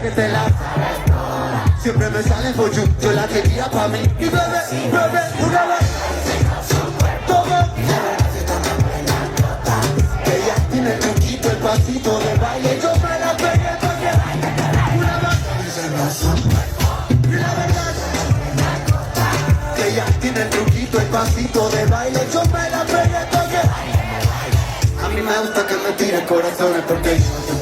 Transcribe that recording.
que te la sabes toda. Siempre me sale pollo, yo la quería pa' mí. Y bebé, bebé, una vez. Toma. Ella tiene el truquito, el pasito de baile. Yo me la pegué porque una vez. Y la verdad. Ella tiene el truquito, el pasito de baile. Yo me la pegué porque a mí me gusta que me tire corazones porque yo